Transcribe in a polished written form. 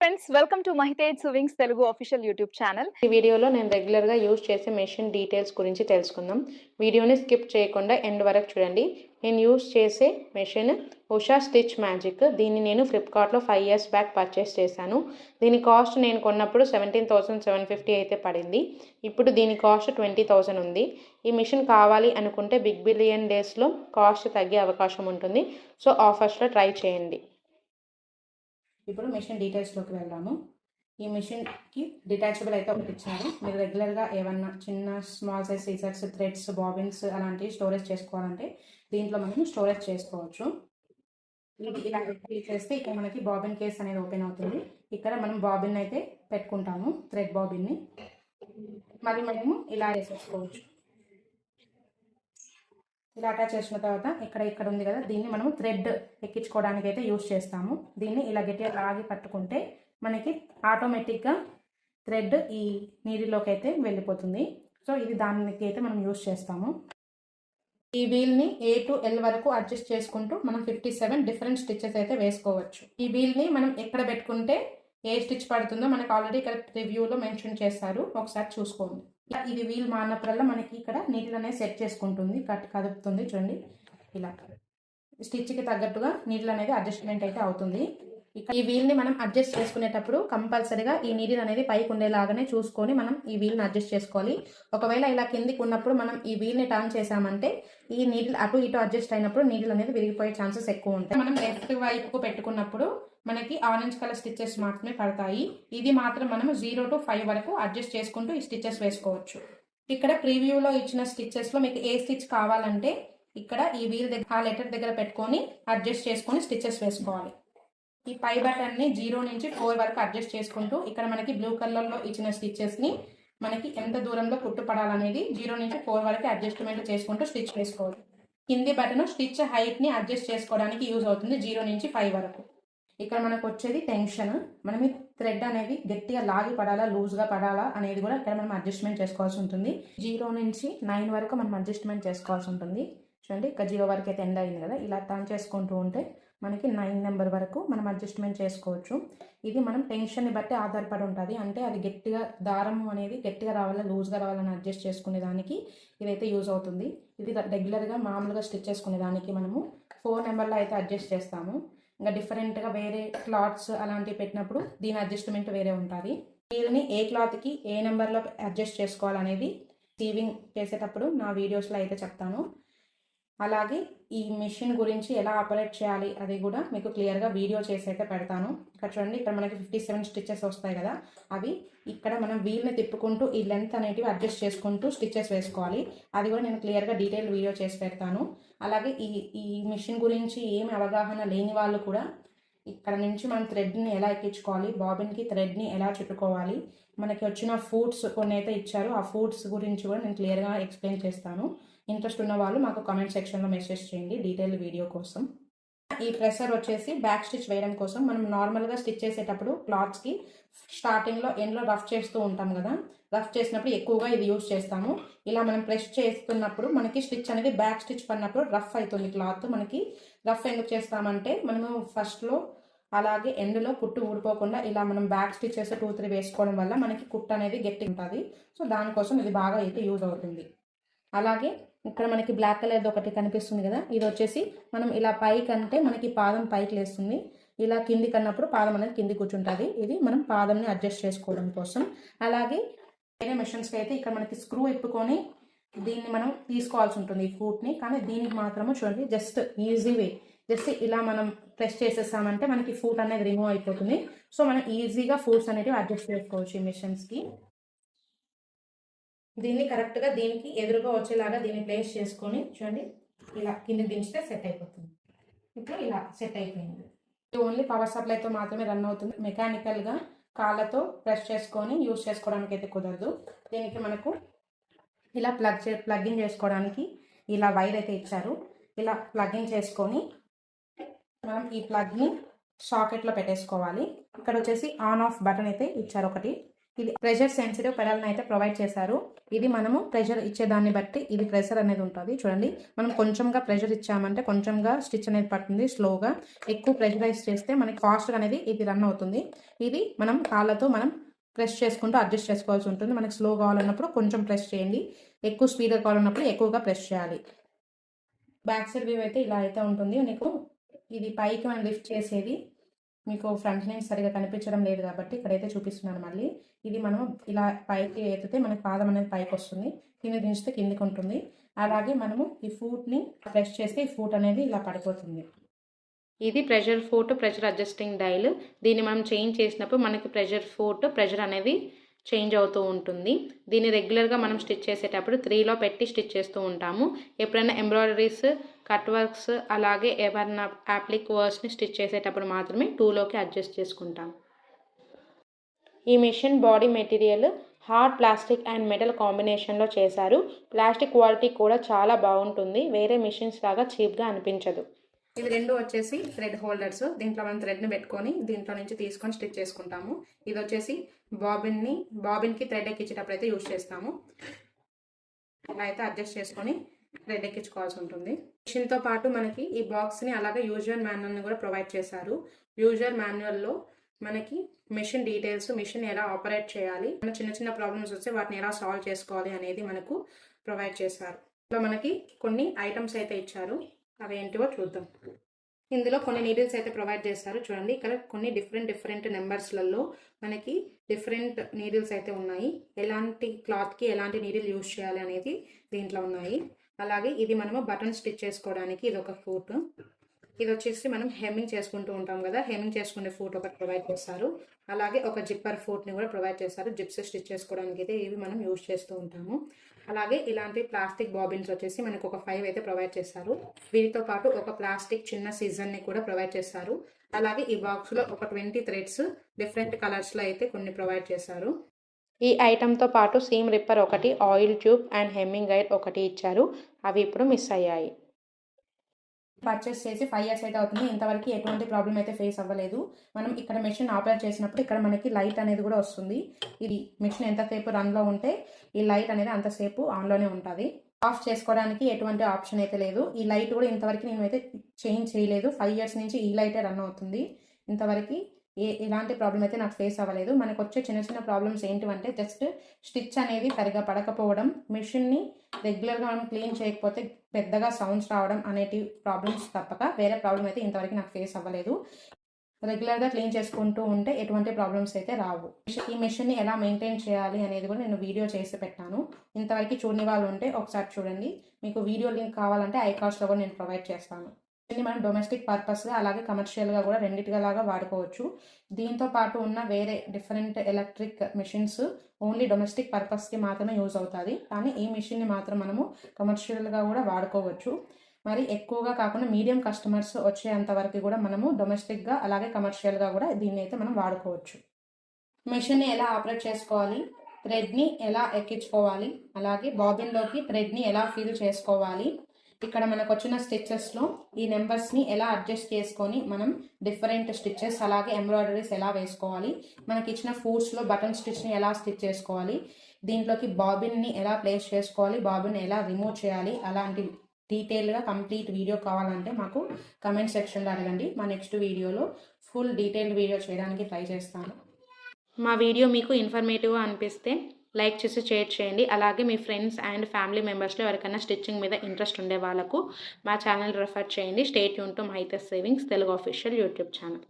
Friends welcome to Mahitej savings Telugu official YouTube channel. ఈ వీడియోలో నేను రెగ్యులర్గా యూజ్ చేసే మెషిన్ డీటెయిల్స్ గురించి తెలుసుకుందాం. వీడియోని స్కిప్ చేయకుండా ఎండ్ వరకు చూడండి. నేను యూజ్ చేసే మెషిన్ ఉషా స్టిచ్ మ్యాజిక్. దీన్ని నేను ఫ్లిప్కార్ట్లో 5 years బ్యాక్ పర్చేస్ చేశాను. దీని కాస్ట్ నేను కొన్నప్పుడు 17,750 అయితే పడింది. ఇప్పుడు దీని కాస్ట్ 20,000 ఉంది. ఈ మిషన్ కావాలి అనుకుంటే బిగ్ బిలియన్ డేస్లో కాస్ట్ తగ్గే అవకాశం ఉంటుంది. సో ఆఫర్స్లో ట్రై చేయండి. ఇప్పుడు మిషన్ డీటెయిల్స్లోకి వెళ్దాము. ఈ మిషన్కి డిటాచబుల్ అయితే ఒకటి ఇచ్చారు. మీరు రెగ్యులర్గా ఏమన్నా చిన్న small size scissors, threads, bobbins అలాంటివి స్టోరేజ్ చేసుకోవాలంటే దీంట్లో మనం స్టోరేజ్ చేసుకోవచ్చు. ఇది ఇలా క్లిక్ చేస్తే ఇక్కడ మనకి బాబిన్ కేస్ అనేది ఓపెన్ అవుతుంది. ఇక్కడ మనం బాబిన్ అయితే పెట్టుకుంటాము, థ్రెడ్ బాబిన్ని. మరి మనము ఇలా వేసేసుకోవచ్చు. ఇలా అటాచ్ చేసిన తర్వాత ఇక్కడ ఉంది కదా, దీన్ని మనం థ్రెడ్ ఎక్కించుకోవడానికి అయితే యూజ్ చేస్తాము. దీన్ని ఇలా గట్టిగా లాగి పట్టుకుంటే మనకి ఆటోమేటిక్గా థ్రెడ్ ఈ నీటిలోకి అయితే వెళ్ళిపోతుంది. సో ఇది దానికి అయితే మనం యూజ్ చేస్తాము. ఈ వీల్ని A to L వరకు అడ్జస్ట్ చేసుకుంటూ మనం 57 డిఫరెంట్ స్టిచెస్ అయితే వేసుకోవచ్చు. ఈ వీల్ని మనం ఎక్కడ పెట్టుకుంటే ఏ స్టిచ్ పడుతుందో మనకు ఆల్రెడీ ఇక్కడ రివ్యూలో మెన్షన్ చేస్తారు, ఒకసారి చూసుకోండి. ఇది వీల్ మారినప్పుడల్లా మనకి ఇక్కడ నీటిలో అనేది సెట్ చేసుకుంటుంది, కదుపుతుంది. చూడండి, ఇలా స్టిచ్కి తగ్గట్టుగా నీటిలో అనేది అడ్జస్ట్మెంట్ అయితే అవుతుంది. ఇక్కడ ఈ వీల్ని మనం అడ్జస్ట్ చేసుకునేటప్పుడు కంపల్సరీగా ఈ నీడిల్ అనేది పైకి ఉండేలాగానే చూసుకొని మనం ఈ వీల్ని అడ్జస్ట్ చేసుకోవాలి. ఒకవేళ ఇలా కిందికి ఉన్నప్పుడు మనం ఈ వీల్ని టర్న్ చేసామంటే ఈ నీడిల్ అటు ఇటు అడ్జస్ట్ అయినప్పుడు నీడిల్ అనేది విరిగిపోయే ఛాన్సెస్ ఎక్కువ ఉంటాయి. మనం లెఫ్ట్ వైపుకు పెట్టుకున్నప్పుడు మనకి ఆరెంజ్ కలర్ స్టిచెస్ మాత్రమే పడతాయి. ఇది మాత్రం మనం 0 to 5 వరకు అడ్జస్ట్ చేసుకుంటూ ఈ స్టిచెస్ వేసుకోవచ్చు. ఇక్కడ ప్రీవ్యూలో ఇచ్చిన స్టిచెస్లో మీకు ఏ స్టిచ్ కావాలంటే ఇక్కడ ఈ వీల్ దగ్గర ఆ లెటర్ దగ్గర పెట్టుకొని అడ్జస్ట్ చేసుకొని స్టిచెస్ వేసుకోవాలి. ఈ పై బటన్ని 0 నుంచి 4 వరకు అడ్జస్ట్ చేసుకుంటూ ఇక్కడ మనకి బ్లూ కలర్లో ఇచ్చిన స్టిచెస్ని మనకి ఎంత దూరంలో కుట్టు పడాలనేది 0 నుంచి 4 వరకు అడ్జస్ట్మెంట్ చేసుకుంటూ స్టిచ్ వేసుకోవాలి. కింది బటన్ స్టిచ్ హైట్ని అడ్జస్ట్ చేసుకోవడానికి యూజ్ అవుతుంది 0 నుంచి 5 వరకు. ఇక్కడ మనకు వచ్చేది టెన్షన్. మనం ఈ థ్రెడ్ అనేది గట్టిగా లాగి పడాలా, లూజ్గా పడాలా అనేది కూడా ఇక్కడ మనం అడ్జస్ట్మెంట్ చేసుకోవాల్సి ఉంటుంది. 0 నుంచి 9 వరకు మనం అడ్జస్ట్మెంట్ చేసుకోవాల్సి ఉంటుంది. చూడండి, ఇక్కడ 0 వరకు అయితే ఎండ్ అయింది కదా, ఇలా టర్న్ చేసుకుంటూ ఉంటే మనకి 9 నెంబర్ వరకు మనం అడ్జస్ట్మెంట్ చేసుకోవచ్చు. ఇది మనం టెన్షన్ని బట్టి ఆధారపడి ఉంటుంది. అంటే అది గట్టిగా దారం అనేది గట్టిగా రావాలా, లూజ్గా రావాలని అడ్జస్ట్ చేసుకునే దానికి ఇదైతే యూజ్ అవుతుంది. ఇది రెగ్యులర్గా మామూలుగా స్టిచ్ చేసుకునే దానికి మనము 4 నెంబర్లో అయితే అడ్జస్ట్ చేస్తాము. ఇంకా డిఫరెంట్గా వేరే క్లాత్స్ అలాంటివి పెట్టినప్పుడు దీని అడ్జస్ట్మెంట్ వేరే ఉంటుంది. దీనిని ఏ క్లాత్కి ఏ నెంబర్లో అడ్జస్ట్ చేసుకోవాలనేది సీవింగ్ చేసేటప్పుడు నా వీడియోస్లో అయితే చెప్తాను. అలాగే ఈ మిషన్ గురించి ఎలా ఆపరేట్ చేయాలి అది కూడా మీకు క్లియర్గా వీడియో చేసి అయితే పెడతాను. ఇక్కడ చూడండి, ఇక్కడ మనకి 57 స్టిచెస్ వస్తాయి కదా, అవి ఇక్కడ మనం వీల్ని తిప్పుకుంటూ ఈ లెంత్ అనేటివి అడ్జస్ట్ చేసుకుంటూ స్టిచెస్ వేసుకోవాలి. అది కూడా నేను క్లియర్గా డీటెయిల్ వీడియో చేసి పెడతాను. అలాగే ఈ మిషన్ గురించి ఏమి అవగాహన లేని వాళ్ళు కూడా ఇక్కడ నుంచి మనం థ్రెడ్ని ఎలా ఎక్కించుకోవాలి, బాబిన్కి థ్రెడ్ని ఎలా చుట్టుకోవాలి, మనకి వచ్చిన ఫూడ్స్ కొన్ని అయితే ఇచ్చారు, ఆ ఫూడ్స్ గురించి కూడా నేను క్లియర్గా ఎక్స్ప్లెయిన్ చేస్తాను. ఇంట్రెస్ట్ ఉన్న వాళ్ళు మాకు కామెంట్ సెక్షన్లో మెసేజ్ చేయండి డీటెయిల్ వీడియో కోసం. ఈ ప్రెషర్ వచ్చేసి బ్యాక్ స్టిచ్ వేయడం కోసం. మనం నార్మల్గా స్టిచ్ చేసేటప్పుడు క్లాత్స్కి స్టార్టింగ్లో ఎండ్లో రఫ్ చేస్తూ ఉంటాం కదా, రఫ్ చేసినప్పుడు ఎక్కువగా ఇది యూజ్ చేస్తాము. ఇలా మనం ప్రెస్ చేస్తున్నప్పుడు మనకి స్టిచ్ అనేది బ్యాక్ స్టిచ్ పడినప్పుడు రఫ్ అవుతుంది క్లాత్. మనకి రఫ్ ఎందుకు చేస్తామంటే మనము ఫస్ట్లో అలాగే ఎండ్లో కుట్టు ఊడిపోకుండా ఇలా మనం బ్యాక్ స్టిచెస్ 2-3 వేసుకోవడం వల్ల మనకి కుట్టు అనేది గట్టి ఉంటుంది. సో దానికోసం ఇది బాగా అయితే యూజ్ అవుతుంది. అలాగే ఇక్కడ మనకి బ్లాక్ కలర్ ఒకటి కనిపిస్తుంది కదా, ఇది వచ్చేసి మనం ఇలా పైకి అంటే మనకి పాదం పైకి లేస్తుంది, ఇలా కిందికి అన్నప్పుడు పాదం అనేది కింది కూర్చుంటుంది. ఇది మనం పాదంని అడ్జస్ట్ చేసుకోవడం కోసం. అలాగే వేరే మెషిన్స్కి అయితే ఇక్కడ మనకి స్క్రూ ఇప్పుకొని దీన్ని మనం తీసుకోవాల్సి ఉంటుంది ఈ ఫూట్ని. కానీ దీనికి మాత్రము చూడండి, జస్ట్ ఈజీ వే, జస్ట్ ఇలా మనం ప్రెస్ చేసేసామంటే మనకి ఫూట్ అనేది రిమూవ్ అయిపోతుంది. సో మనం ఈజీగా ఫూట్స్ అనేవి అడ్జస్ట్ చేసుకోవచ్చు ఈ మెషిన్స్కి. దీన్ని కరెక్ట్గా దీనికి ఎదురుగా వచ్చేలాగా దీన్ని ప్లేస్ చేసుకొని చూడండి, ఇలా కిందికి దించితే సెట్ అయిపోతుంది. ఇప్పుడు ఇలా సెట్ అయిపోయింది. ఇది ఓన్లీ పవర్ సప్లైతో మాత్రమే రన్ అవుతుంది. మెకానికల్గా కాళ్ళతో ప్రెస్ చేసుకొని యూజ్ చేసుకోవడానికి అయితే కుదరదు. దీనికి మనకు ఇలా ప్లగ్ఇన్ చేసుకోవడానికి ఇలా వైర్ అయితే ఇచ్చారు. ఇలా ప్లగ్ఇన్ చేసుకొని మనం ఈ ప్లగ్ని సాకెట్లో పెట్టేసుకోవాలి. ఇక్కడ వచ్చేసి ఆన్ ఆఫ్ బటన్ అయితే ఇచ్చారు ఒకటి. ఇది ప్రెషర్ సెన్సిటివ్ పెడల్ని అయితే ప్రొవైడ్ చేశారు. ఇది మనము ప్రెషర్ ఇచ్చేదాన్ని బట్టి ఇది ప్రెషర్ అనేది ఉంటుంది. చూడండి, మనం కొంచెంగా ప్రెషర్ ఇచ్చామంటే కొంచెంగా స్టిచ్ అనేది పడుతుంది స్లోగా. ఎక్కువ ప్రెషరైజ్ చేస్తే మనకి ఫాస్ట్గా అనేది ఇది రన్ అవుతుంది. ఇది మనం కాళ్ళతో మనం ప్రెస్ చేసుకుంటూ అడ్జస్ట్ చేసుకోవాల్సి ఉంటుంది. మనకి స్లో కావాలన్నప్పుడు కొంచెం ప్రెస్ చేయండి, ఎక్కువ స్పీడ్గా కావాలన్నప్పుడు ఎక్కువగా ప్రెస్ చేయాలి. బ్యాక్ సైడ్ వ్యూ అయితే ఇలా అయితే ఉంటుంది. మీకు ఇది పైకి మనం లిఫ్ట్ చేసేది మీకు ఫ్రంట్ నుంచి సరిగా కనిపించడం లేదు కాబట్టి ఇక్కడైతే చూపిస్తున్నాను. మళ్ళీ ఇది మనం ఇలా పైకి ఎత్తితే మనకి పాదం అనేది పైకి వస్తుంది, కింద దించితే కిందికి ఉంటుంది. అలాగే మనము ఈ ఫూట్ని ప్రెస్ చేస్తే ఈ ఫూట్ అనేది ఇలా పడిపోతుంది. ఇది pressure foot, pressure adjusting dial. దీన్ని మనం చేంజ్ చేసినప్పుడు మనకి ప్రెషర్ ఫూట్, ప్రెషర్ అనేది చేంజ్ అవుతూ ఉంటుంది. దీన్ని రెగ్యులర్గా మనం స్టిచ్ చేసేటప్పుడు 3లో పెట్టి స్టిచ్ చేస్తూ ఉంటాము. ఎప్పుడైనా ఎంబ్రాయిడరీస్, కట్ వర్క్స్ అలాగే ఏమైనా యాప్లిక్ వర్క్స్ని స్టిచ్ చేసేటప్పుడు మాత్రమే 2లోకి అడ్జస్ట్ చేసుకుంటాం. ఈ machine body material hard plastic and metal కాంబినేషన్లో చేశారు. ప్లాస్టిక్ క్వాలిటీ కూడా చాలా బాగుంటుంది, వేరే మిషన్స్ లాగా చీప్గా అనిపించదు. ఇవి రెండు వచ్చేసి థ్రెడ్ హోల్డర్స్. దీంట్లో మనం థ్రెడ్ని పెట్టుకొని దీంట్లో నుంచి తీసుకొని స్టిచ్ చేసుకుంటాము. ఇది వచ్చేసి బాబిన్కి థ్రెడ్ ఎక్కించేటప్పుడు అయితే యూజ్ చేస్తాము. ఇలా అయితే అడ్జస్ట్ చేసుకొని థ్రెడ్ ఎక్కించుకోవాల్సి ఉంటుంది. మిషన్తో పాటు మనకి ఈ బాక్స్ని అలాగే యూజర్ మాన్యువల్ని కూడా ప్రొవైడ్ చేశారు. యూజర్ మాన్యువల్లో మనకి మిషన్ డీటెయిల్స్, మిషన్ ఎలా ఆపరేట్ చేయాలి, చిన్న చిన్న ప్రాబ్లమ్స్ వస్తే వాటిని ఎలా సాల్వ్ చేసుకోవాలి అనేది మనకు ప్రొవైడ్ చేశారు. ఇందులో మనకి కొన్ని ఐటమ్స్ అయితే ఇచ్చారు, అవి ఏంటివో చూద్దాం. ఇందులో కొన్ని నీడిల్స్ అయితే ప్రొవైడ్ చేస్తారు. చూడండి, ఇక్కడ కొన్ని డిఫరెంట్ నెంబర్స్లలో మనకి డిఫరెంట్ నీడిల్స్ అయితే ఉన్నాయి. ఎలాంటి క్లాత్కి ఎలాంటి నీడిల్ యూజ్ చేయాలి అనేది దీంట్లో ఉన్నాయి. అలాగే ఇది మనము బటన్ స్టిచ్ చేసుకోవడానికి ఇది ఒక ఫూట్. ఇది వచ్చేసి మనం హెమ్మింగ్ చేసుకుంటూ ఉంటాం కదా, హెమ్మింగ్ చేసుకునే ఫూట్ ఒకటి ప్రొవైడ్ చేస్తారు. అలాగే ఒక జిప్పర్ ఫూట్ని కూడా ప్రొవైడ్ చేస్తారు. జిప్స్ స్టిచ్ చేసుకోవడానికి అయితే ఇవి మనం యూజ్ చేస్తూ ఉంటాము. అలాగే ఇలాంటి ప్లాస్టిక్ బాబిన్స్ వచ్చేసి మనకు ఒక 5 అయితే ప్రొవైడ్ చేస్తారు. వీటితో పాటు ఒక ప్లాస్టిక్ చిన్న సీజన్ని కూడా ప్రొవైడ్ చేస్తారు. అలాగే ఈ బాక్స్లో ఒక 20 థ్రెడ్స్ డిఫరెంట్ కలర్స్లో అయితే కొన్ని ప్రొవైడ్ చేశారు. ఈ ఐటమ్తో పాటు సీమ్ రిప్పర్ ఒకటి, oil tube and hemming guide ఒకటి ఇచ్చారు. అవి ఇప్పుడు మిస్ అయ్యాయి. పర్చేస్ చేసి 5 years అయితే అవుతుంది. ఇంతవరకు ఎటువంటి ప్రాబ్లం అయితే ఫేస్ అవ్వలేదు. మనం ఇక్కడ మెషిన్ ఆపరేట్ చేసినప్పుడు ఇక్కడ మనకి లైట్ అనేది కూడా వస్తుంది. ఇది మెషిన్ ఎంతసేపు రన్లో ఉంటే ఈ లైట్ అనేది అంతసేపు ఆన్లోనే ఉంటుంది. ఆఫ్ చేసుకోవడానికి ఎటువంటి ఆప్షన్ అయితే లేదు. ఈ లైట్ కూడా ఇంతవరకు నేనైతే చేంజ్ చేయలేదు. 5 years నుంచి ఈ లైటే రన్ అవుతుంది. ఇంతవరకు ఎలాంటి ప్రాబ్లం అయితే నాకు ఫేస్ అవ్వలేదు. మనకు వచ్చే చిన్న ప్రాబ్లమ్స్ ఏంటివంటే జస్ట్ స్టిచ్ అనేది సరిగా పడకపోవడం, మిషన్ని రెగ్యులర్గా మనం క్లీన్ చేయకపోతే పెద్దగా సౌండ్స్ రావడం అనేటి ప్రాబ్లమ్స్ తప్పక వేరే ప్రాబ్లం అయితే ఇంతవరకు నాకు ఫేస్ అవ్వలేదు. రెగ్యులర్గా క్లీన్ చేసుకుంటూ ఉంటే ఎటువంటి ప్రాబ్లమ్స్ అయితే రావు. ఈ మిషన్ని ఎలా మెయింటైన్ చేయాలి అనేది కూడా నేను వీడియో చేసి పెట్టాను. ఇంతవరకు చూడని వాళ్ళు ఉంటే ఒకసారి చూడండి. మీకు వీడియో లింక్ కావాలంటే ఐకాస్ట్లో కూడా నేను ప్రొవైడ్ చేస్తాను. దీన్ని మనం డొమెస్టిక్ పర్పస్గా అలాగే కమర్షియల్గా కూడా రెండింటిగా లాగా వాడుకోవచ్చు. దీంతో పాటు ఉన్న వేరే different electric machines only domestic పర్పస్కి మాత్రమే యూజ్ అవుతుంది. కానీ ఈ మిషన్ని మాత్రం మనము కమర్షియల్గా కూడా వాడుకోవచ్చు. మరి ఎక్కువగా కాకుండా మీడియం కస్టమర్స్ వచ్చేంత వరకు కూడా మనము డొమెస్టిక్గా అలాగే కమర్షియల్గా కూడా దీన్ని అయితే మనం వాడుకోవచ్చు. మిషన్ని ఎలా ఆపరేట్ చేసుకోవాలి, థ్రెడ్ని ఎలా ఎక్కించుకోవాలి, అలాగే బాబిన్లోకి థ్రెడ్ని ఎలా ఫిల్ చేసుకోవాలి, ఇక్కడ మనకు వచ్చిన స్టిచ్చెస్లో ఈ నెంబర్స్ని ఎలా అడ్జస్ట్ చేసుకొని మనం డిఫరెంట్ స్టిచ్చెస్ అలాగే ఎంబ్రాయిడరీస్ ఎలా వేసుకోవాలి, మనకి ఇచ్చిన ఫూట్స్లో బటన్ స్టిచ్ని ఎలా స్టిచ్ చేసుకోవాలి, దీంట్లోకి బాబిన్ని ఎలా ప్లేస్ చేసుకోవాలి, బాబిన్ని ఎలా రిమూవ్ చేయాలి, అలాంటి డీటెయిల్గా కంప్లీట్ వీడియో కావాలంటే మాకు కమెంట్ సెక్షన్లో అడగండి. మా నెక్స్ట్ వీడియోలో ఫుల్ డీటెయిల్డ్ వీడియో చేయడానికి ట్రై చేస్తాను. మా వీడియో మీకు ఇన్ఫర్మేటివ్గా అనిపిస్తే లైక్ చేసి షేర్ చేయండి. అలాగే మీ ఫ్రెండ్స్ అండ్ ఫ్యామిలీ మెంబర్స్లో ఎవరికైనా స్టిచ్చింగ్ మీద ఇంట్రెస్ట్ ఉండే వాళ్ళకు మా ఛానల్ రెఫర్ చేయండి. Stay tune to Mahitej savings Telugu official YouTube channel.